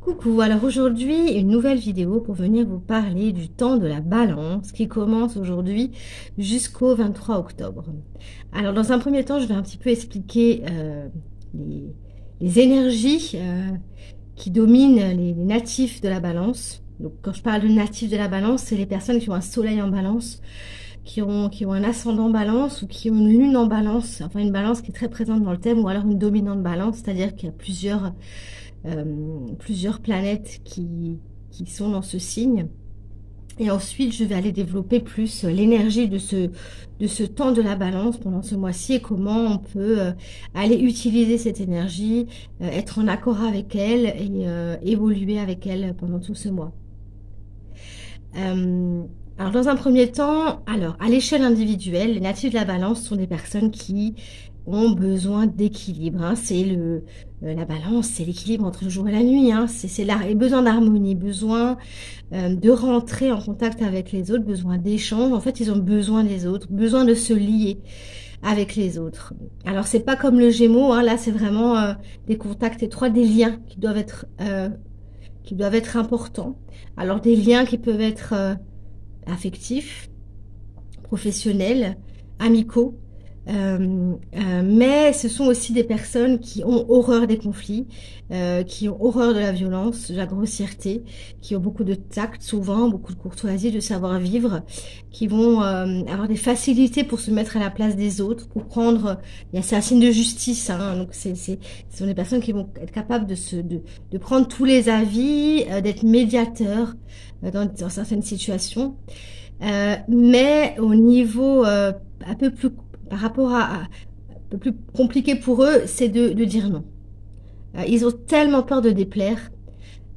Coucou, alors aujourd'hui une nouvelle vidéo pour venir vous parler du temps de la balance qui commence aujourd'hui jusqu'au 23 octobre. Alors dans un premier temps je vais un petit peu expliquer les, les énergies qui dominent les natifs de la balance. Donc quand je parle de natifs de la balance, c'est les personnes qui ont un soleil en balance, qui ont un ascendant balance ou qui ont une lune en balance, enfin une balance qui est très présente dans le thème, ou alors une dominante balance, c'est-à-dire qu'il y a plusieurs planètes qui sont dans ce signe. Et ensuite, je vais aller développer plus l'énergie de ce temps de la balance pendant ce mois-ci et comment on peut aller utiliser cette énergie, être en accord avec elle et évoluer avec elle pendant tout ce mois. Alors dans un premier temps, alors à l'échelle individuelle, les natifs de la balance sont des personnes qui ont besoin d'équilibre. Hein. La balance, c'est l'équilibre entre le jour et la nuit. Hein. Et besoin d'harmonie, besoin de rentrer en contact avec les autres, besoin d'échange. En fait, ils ont besoin des autres, besoin de se lier avec les autres. Alors c'est pas comme le Gémeaux. Hein. Là, c'est vraiment des contacts étroits, des liens qui doivent être importants. Alors des liens qui peuvent être affectifs, professionnels, amicaux, mais ce sont aussi des personnes qui ont horreur des conflits, qui ont horreur de la violence, de la grossièreté, qui ont beaucoup de tact souvent, beaucoup de courtoisie, de savoir-vivre, qui vont avoir des facilités pour se mettre à la place des autres, pour prendre, c'est un signe de justice, hein, donc ce sont des personnes qui vont être capables de prendre tous les avis, d'être médiateurs dans certaines situations, mais au niveau un peu plus par rapport un peu plus compliqué pour eux, c'est de dire non. Ils ont tellement peur de déplaire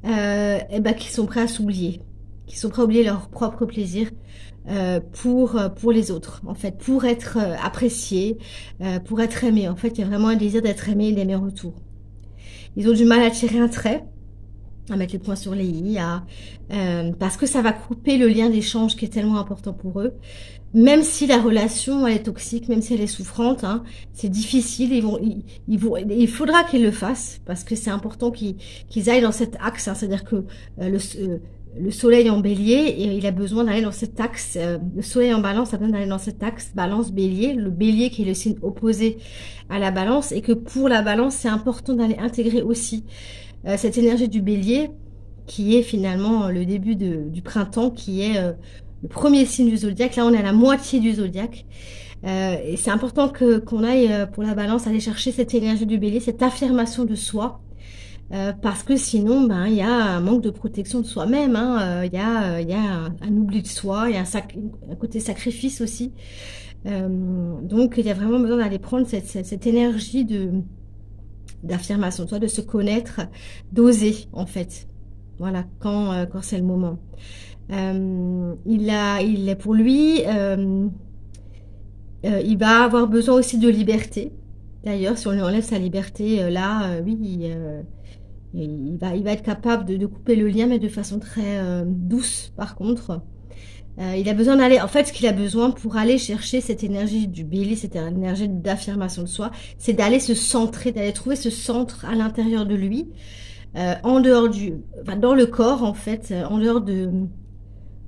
qu'ils sont prêts à s'oublier, qu'ils sont prêts à oublier leur propre plaisir pour les autres, en fait, pour être appréciés, pour être aimés. En fait, il y a vraiment un désir d'être aimé et d'aimer en retour. Ils ont du mal à tirer un trait, à mettre les points sur les i, parce que ça va couper le lien d'échange qui est tellement important pour eux. Même si la relation elle est toxique, même si elle est souffrante, hein, c'est difficile. Il faudra qu'ils le fassent parce que c'est important qu'ils aillent dans cet axe. Hein, c'est-à-dire que le soleil en bélier, il a besoin d'aller dans cet axe. Le soleil en balance a besoin d'aller dans cet axe balance-bélier. Le bélier qui est le signe opposé à la balance, et que pour la balance, c'est important d'aller intégrer aussi cette énergie du bélier qui est finalement le début du printemps, qui est le premier signe du zodiaque. Là, on est à la moitié du zodiaque. Et c'est important qu'on aille, pour la balance, aller chercher cette énergie du bélier, cette affirmation de soi. Parce que sinon, il y a un manque de protection de soi-même. Hein, il y a un oubli de soi, il y a un côté sacrifice aussi. Donc, il y a vraiment besoin d'aller prendre cette énergie d'affirmation de soi, de se connaître, d'oser, en fait. Voilà, quand c'est le moment. Il est pour lui, il va avoir besoin aussi de liberté. D'ailleurs, si on lui enlève sa liberté, oui, il va être capable de couper le lien, mais de façon très douce, par contre. Il a besoin d'aller, en fait, ce qu'il a besoin pour aller chercher cette énergie du bélier, cette énergie d'affirmation de soi, c'est d'aller se centrer, d'aller trouver ce centre à l'intérieur de lui, en dehors dans le corps, en fait, en dehors de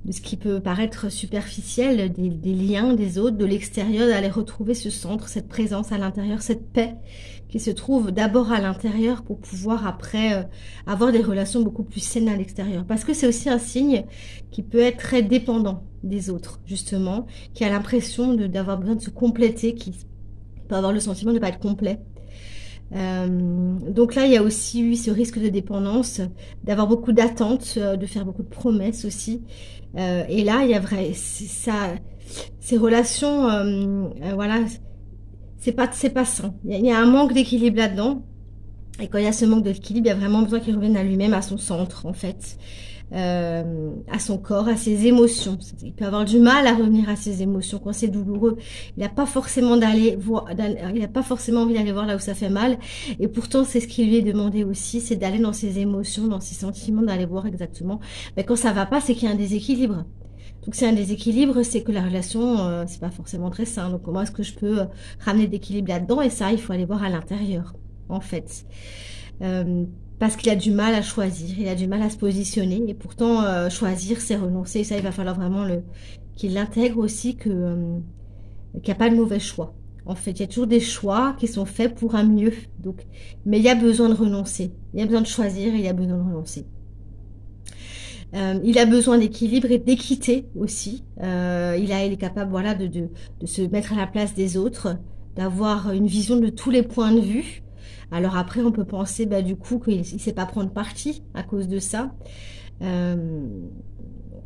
ce qui peut paraître superficiel, des liens des autres, de l'extérieur, d'aller retrouver ce centre, cette présence à l'intérieur, cette paix qui se trouve d'abord à l'intérieur pour pouvoir après avoir des relations beaucoup plus saines à l'extérieur. Parce que c'est aussi un signe qui peut être très dépendant des autres, justement, qui a l'impression d'avoir besoin de se compléter, qui peut avoir le sentiment de ne pas être complet. Donc là, il y a aussi eu ce risque de dépendance, d'avoir beaucoup d'attentes, de faire beaucoup de promesses aussi. Et là, il y a ces relations, voilà, c'est pas sain. Il y a un manque d'équilibre là-dedans. Et quand il y a ce manque d'équilibre, il y a vraiment besoin qu'il revienne à lui-même, à son centre, en fait. À son corps, à ses émotions. Il peut avoir du mal à revenir à ses émotions quand c'est douloureux. Il n'a pas forcément il n'a pas forcément envie d'aller voir là où ça fait mal. Et pourtant, c'est ce qui lui est demandé aussi, c'est d'aller dans ses émotions, dans ses sentiments, d'aller voir exactement. Mais quand ça va pas, c'est qu'il y a un déséquilibre. Donc c'est un déséquilibre, c'est que la relation, c'est pas forcément très sain. Donc comment est-ce que je peux ramener d'équilibre là-dedans? Et ça, il faut aller voir à l'intérieur, en fait. parce qu'il a du mal à choisir, il a du mal à se positionner. Et pourtant, choisir, c'est renoncer. Ça, il va falloir vraiment qu'il l'intègre aussi qu'il n'y a pas de mauvais choix. En fait, il y a toujours des choix qui sont faits pour un mieux. Donc, mais il y a besoin de renoncer. Il y a besoin de choisir et il y a besoin de renoncer. Il a besoin d'équilibre et d'équité aussi. Il est capable, voilà, de se mettre à la place des autres, d'avoir une vision de tous les points de vue. Alors après, on peut penser, bah, du coup, qu'il ne sait pas prendre parti à cause de ça. Euh,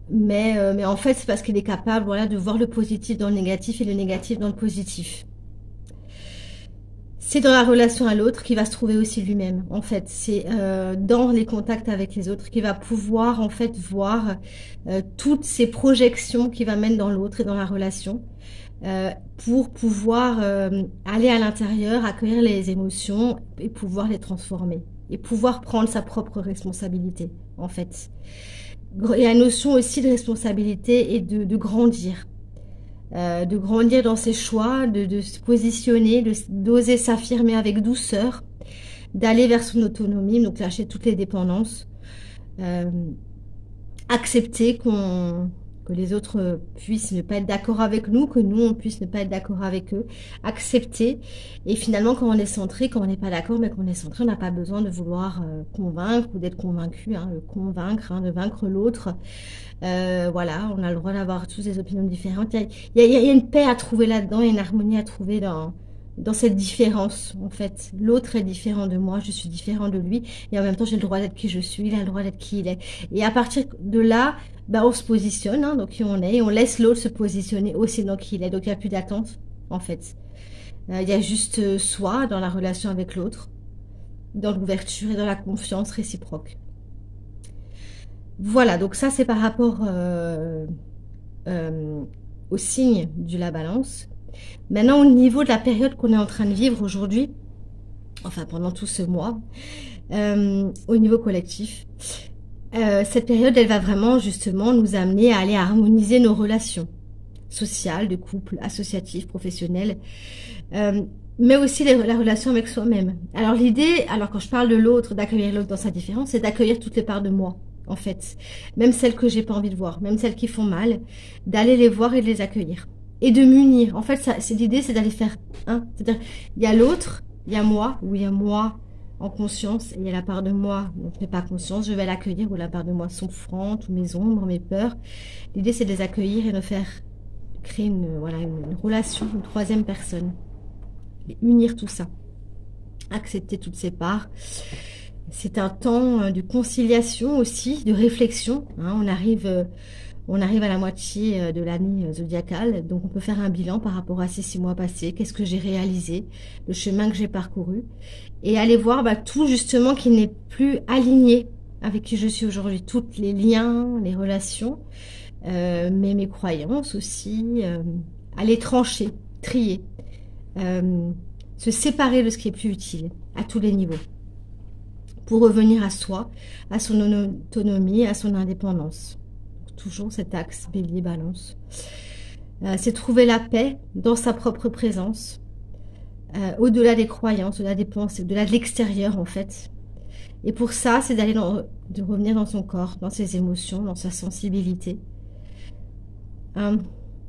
mais en fait, c'est parce qu'il est capable, voilà, de voir le positif dans le négatif et le négatif dans le positif. C'est dans la relation à l'autre qu'il va se trouver aussi lui-même. En fait, c'est dans les contacts avec les autres qu'il va pouvoir en fait voir toutes ces projections qu'il va mettre dans l'autre et dans la relation pour pouvoir aller à l'intérieur, accueillir les émotions et pouvoir les transformer et pouvoir prendre sa propre responsabilité. En fait, il y a une notion aussi de responsabilité et de grandir. De grandir dans ses choix, de se positionner, d'oser s'affirmer avec douceur, d'aller vers son autonomie, donc lâcher toutes les dépendances, euh, accepter que les autres puissent ne pas être d'accord avec nous, que nous on puisse ne pas être d'accord avec eux, accepter. Et finalement, quand on est centré, quand on n'est pas d'accord, mais qu'on est centré, on n'a pas besoin de vouloir convaincre ou d'être convaincu, hein, de convaincre, hein, de vaincre l'autre. Voilà, on a le droit d'avoir tous des opinions différentes. Il y a une paix à trouver là-dedans, une harmonie à trouver dans cette différence, en fait. L'autre est différent de moi, je suis différent de lui, et en même temps, j'ai le droit d'être qui je suis, il a le droit d'être qui il est. Et à partir de là, bah, on se positionne, hein, donc qui on est, et on laisse l'autre se positionner aussi dans qui il est. Donc, il n'y a plus d'attente, en fait. Il y a juste soi dans la relation avec l'autre, dans l'ouverture et dans la confiance réciproque. Voilà, donc ça, c'est par rapport euh, au signe de la balance. Maintenant, au niveau de la période qu'on est en train de vivre aujourd'hui, enfin pendant tout ce mois, au niveau collectif, cette période, elle va vraiment justement nous amener à aller harmoniser nos relations sociales, de couple, associatives, professionnelles, mais aussi la relation avec soi-même. Alors l'idée, alors quand je parle de l'autre, d'accueillir l'autre dans sa différence, c'est d'accueillir toutes les parts de moi, en fait. Même celles que j'ai pas envie de voir, même celles qui font mal, d'aller les voir et de les accueillir. Et de m'unir. En fait, l'idée, c'est d'aller faire un. C'est-à-dire, il y a l'autre, il y a moi, ou il y a moi en conscience, et il y a la part de moi dont je n'ai pas conscience, je vais l'accueillir, ou la part de moi souffrante, ou mes ombres, mes peurs. L'idée, c'est de les accueillir et de faire créer voilà, une relation, une troisième personne. Et unir tout ça. Accepter toutes ces parts. C'est un temps de conciliation aussi, de réflexion. Hein. On arrive à la moitié de l'année zodiacale, donc on peut faire un bilan par rapport à ces 6 mois passés. Qu'est-ce que j'ai réalisé, le chemin que j'ai parcouru, et aller voir tout justement qui n'est plus aligné avec qui je suis aujourd'hui. Tous les liens, les relations, mais mes croyances aussi, aller trancher, trier, se séparer de ce qui est plus utile à tous les niveaux pour revenir à soi, à son autonomie, à son indépendance. Toujours cet axe bélier-balance. C'est trouver la paix dans sa propre présence, au-delà des croyances, au-delà des pensées, au-delà de l'extérieur en fait. Et pour ça, c'est de revenir dans son corps, dans ses émotions, dans sa sensibilité.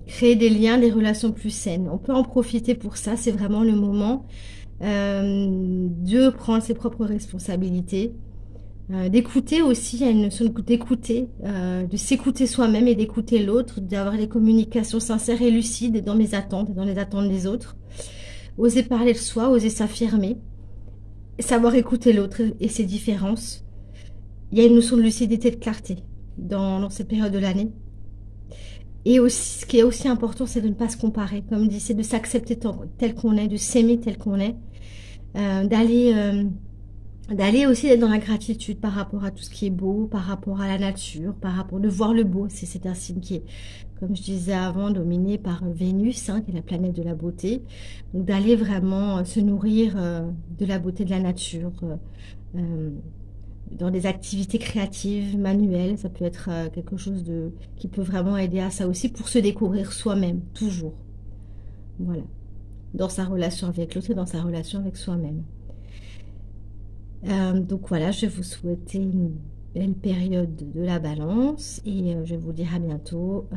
Créer des liens, des relations plus saines. On peut en profiter pour ça, c'est vraiment le moment de prendre ses propres responsabilités, d'écouter aussi, il y a une notion d'écouter, de s'écouter soi-même et d'écouter l'autre, d'avoir des communications sincères et lucides dans mes attentes et dans les attentes des autres, oser parler de soi, oser s'affirmer, savoir écouter l'autre et ses différences. Il y a une notion de lucidité, de clarté dans cette période de l'année. Et aussi, ce qui est aussi important, c'est de ne pas se comparer. Comme dit, c'est de s'accepter tel qu'on est, de s'aimer tel qu'on est, d'aller aussi être dans la gratitude par rapport à tout ce qui est beau, par rapport à la nature, par rapport de voir le beau. C'est un signe qui est, comme je disais avant, dominé par Vénus, hein, qui est la planète de la beauté. Donc d'aller vraiment se nourrir de la beauté de la nature, dans des activités créatives, manuelles. Ça peut être quelque chose qui peut vraiment aider à ça aussi pour se découvrir soi-même, toujours. Voilà. Dans sa relation avec l'autre et dans sa relation avec soi-même. Donc voilà, je vais vous souhaiter une belle période de la balance et je vais vous dire à bientôt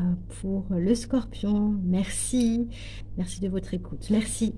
pour le scorpion. Merci, merci de votre écoute. Merci.